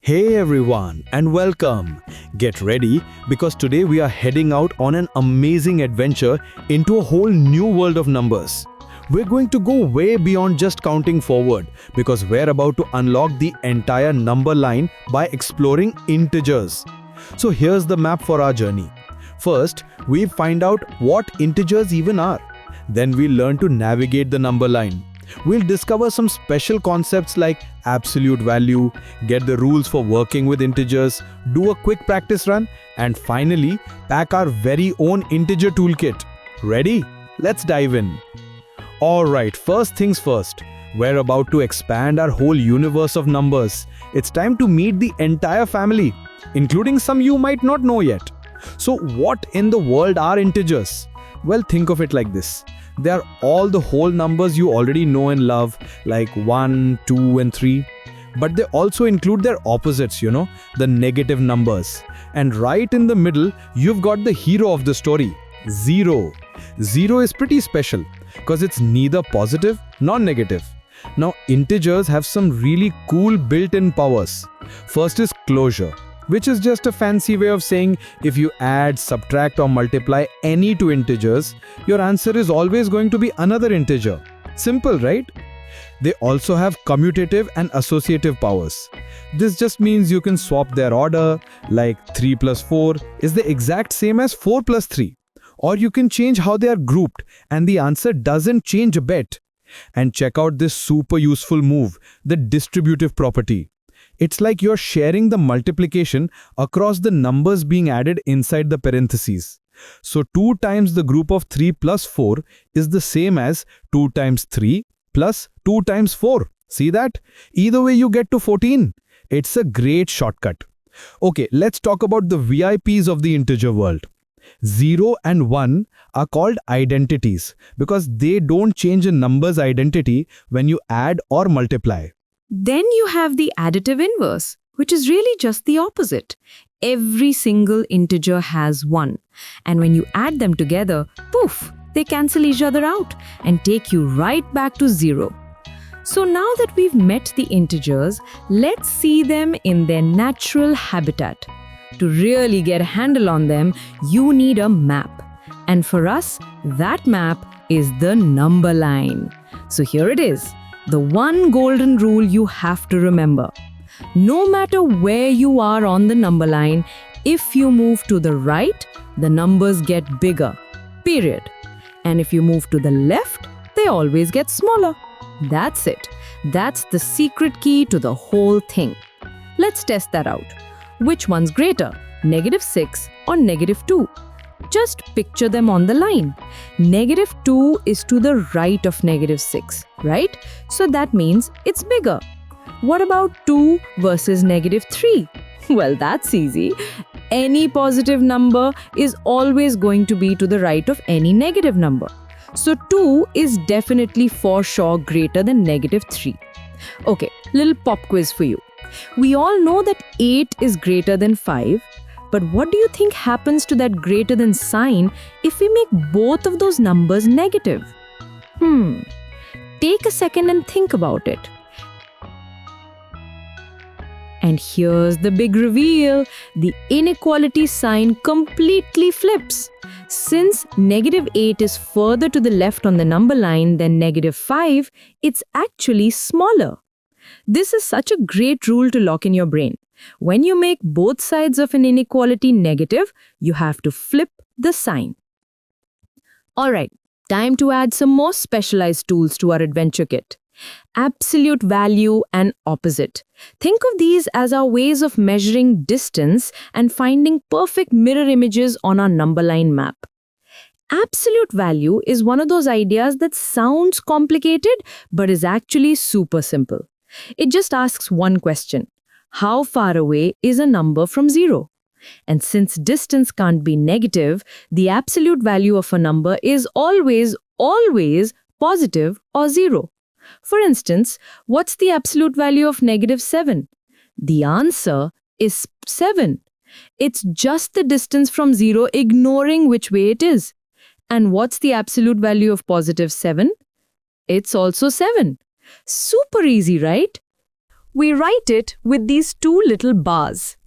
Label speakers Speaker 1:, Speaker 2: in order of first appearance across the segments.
Speaker 1: Hey everyone, and welcome. Get ready because today we are heading out on an amazing adventure into a whole new world of numbers. We're going to go way beyond just counting forward because we're about to unlock the entire number line by exploring integers. So here's the map for our journey. First, we find out what integers even are. Then we learn to navigate the number line. We'll discover some special concepts like absolute value, get the rules for working with integers, do a quick practice run, and finally, pack our very own integer toolkit. Ready? Let's dive in. Alright, first things first. We're about to expand our whole universe of numbers. It's time to meet the entire family, including some you might not know yet. So what in the world are integers? Well, think of it like this. They are all the whole numbers you already know and love, like 1, 2, and 3. But they also include their opposites, the negative numbers. And right in the middle, you've got the hero of the story, 0. 0 is pretty special because it's neither positive nor negative. Now, integers have some really cool built-in powers. First is closure, which is just a fancy way of saying if you add, subtract or multiply any two integers, your answer is always going to be another integer. Simple, right? They also have commutative and associative powers. This just means you can swap their order, like 3 plus 4 is the exact same as 4 plus 3. Or you can change how they are grouped and the answer doesn't change a bit. And check out this super useful move, the distributive property. It's like you're sharing the multiplication across the numbers being added inside the parentheses. So 2 times the group of 3 plus 4 is the same as 2 times 3 plus 2 times 4. See that? Either way you get to 14. It's a great shortcut. Okay, let's talk about the VIPs of the integer world. 0 and 1 are called identities because they don't change a number's identity when you add or multiply.
Speaker 2: Then you have the additive inverse, which is really just the opposite. Every single integer has 1. And when you add them together, poof, they cancel each other out and take you right back to 0. So now that we've met the integers, let's see them in their natural habitat. To really get a handle on them, you need a map. And for us, that map is the number line. So here it is. The one golden rule you have to remember. No matter where you are on the number line, if you move to the right, the numbers get bigger. Period. And if you move to the left, they always get smaller. That's it. That's the secret key to the whole thing. Let's test that out. Which one's greater, -6 or -2? Just picture them on the line. -2 is to the right of -6, right? So that means it's bigger. What about 2 versus -3? Well, that's easy. Any positive number is always going to be to the right of any negative number. So 2 is definitely for sure greater than -3. Okay, little pop quiz for you. We all know that 8 is greater than 5. But what do you think happens to that greater than sign if we make both of those numbers negative? Take a second and think about it. And here's the big reveal. The inequality sign completely flips. Since -8 is further to the left on the number line than -5, it's actually smaller. This is such a great rule to lock in your brain. When you make both sides of an inequality negative, you have to flip the sign. Alright, time to add some more specialized tools to our adventure kit. Absolute value and opposite. Think of these as our ways of measuring distance and finding perfect mirror images on our number line map. Absolute value is one of those ideas that sounds complicated but is actually super simple. It just asks one question. How far away is a number from 0? And since distance can't be negative, the absolute value of a number is always positive or 0. For instance, what's the absolute value of -7? The answer is 7. It's just the distance from 0 ignoring which way it is. And what's the absolute value of +7? It's also 7. Super easy, right? we write it with these two little bars.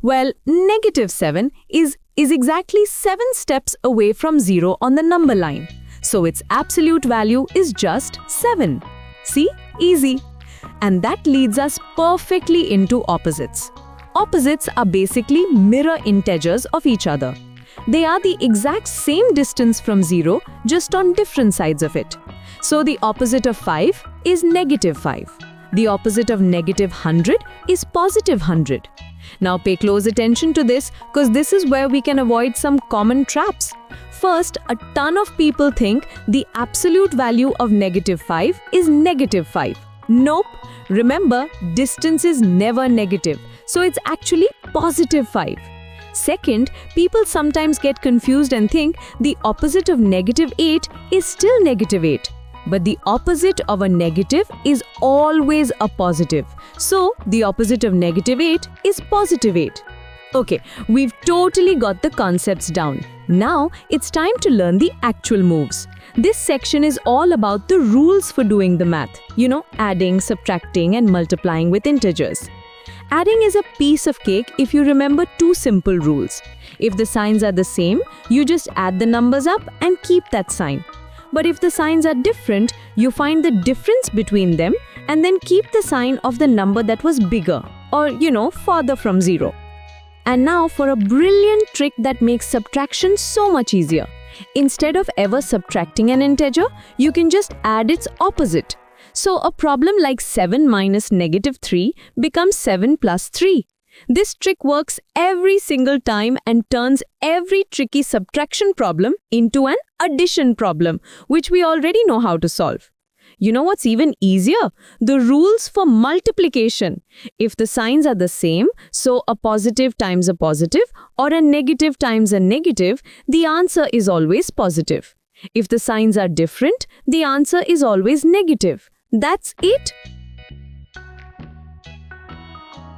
Speaker 2: Well, -7 is exactly 7 steps away from 0 on the number line. So its absolute value is just 7. See? Easy. And that leads us perfectly into opposites. Opposites are basically mirror integers of each other. They are the exact same distance from 0, just on different sides of it. So the opposite of 5 is -5. The opposite of -100 is +100. Now pay close attention to this, because this is where we can avoid some common traps. First, a ton of people think the absolute value of -5 is -5. Nope. Remember, distance is never negative, so it's actually +5. Second, people sometimes get confused and think the opposite of -8 is still -8. But the opposite of a negative is always a positive. So, the opposite of -8 is +8. Okay, we've totally got the concepts down. Now, it's time to learn the actual moves. This section is all about the rules for doing the math. Adding, subtracting, and multiplying with integers. Adding is a piece of cake if you remember two simple rules. If the signs are the same, you just add the numbers up and keep that sign. But if the signs are different, you find the difference between them and then keep the sign of the number that was bigger or, farther from 0. And now for a brilliant trick that makes subtraction so much easier. Instead of ever subtracting an integer, you can just add its opposite. So a problem like 7 minus -3 becomes 7 plus 3. This trick works every single time and turns every tricky subtraction problem into an addition problem, which we already know how to solve. You know what's even easier? The rules for multiplication. If the signs are the same, so a positive times a positive or a negative times a negative, the answer is always positive. If the signs are different, the answer is always negative. That's it.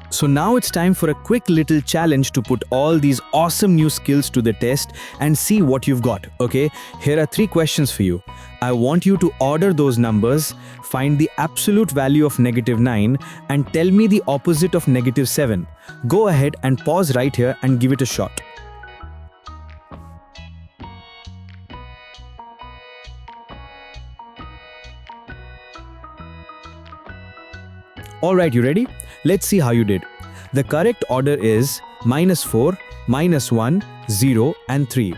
Speaker 1: So now it's time for a quick little challenge to put all these awesome new skills to the test and see what you've got, okay? Here are 3 questions for you. I want you to order those numbers, find the absolute value of -9 and tell me the opposite of -7. Go ahead and pause right here and give it a shot. Alright, you ready? Let's see how you did. The correct order is -4, -1, 0 and 3.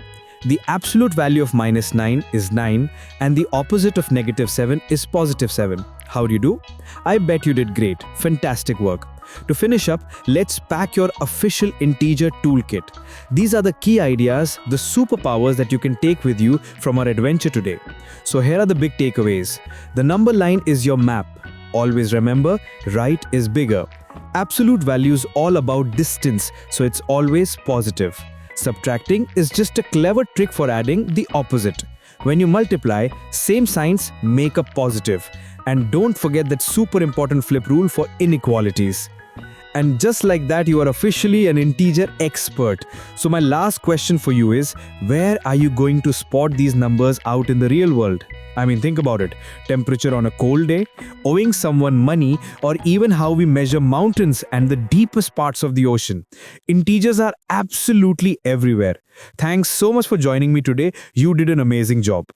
Speaker 1: The absolute value of -9 is 9 and the opposite of -7 is +7. How'd you do? I bet you did great. Fantastic work. To finish up, let's pack your official integer toolkit. These are the key ideas, the superpowers that you can take with you from our adventure today. So here are the big takeaways. The number line is your map. Always remember, right is bigger. Absolute value is all about distance, so it's always positive. Subtracting is just a clever trick for adding the opposite. When you multiply, same signs make a positive. And don't forget that super important flip rule for inequalities. And just like that, you are officially an integer expert. So my last question for you is, where are you going to spot these numbers out in the real world? I mean, think about it. Temperature on a cold day, owing someone money, or even how we measure mountains and the deepest parts of the ocean. Integers are absolutely everywhere. Thanks so much for joining me today. You did an amazing job.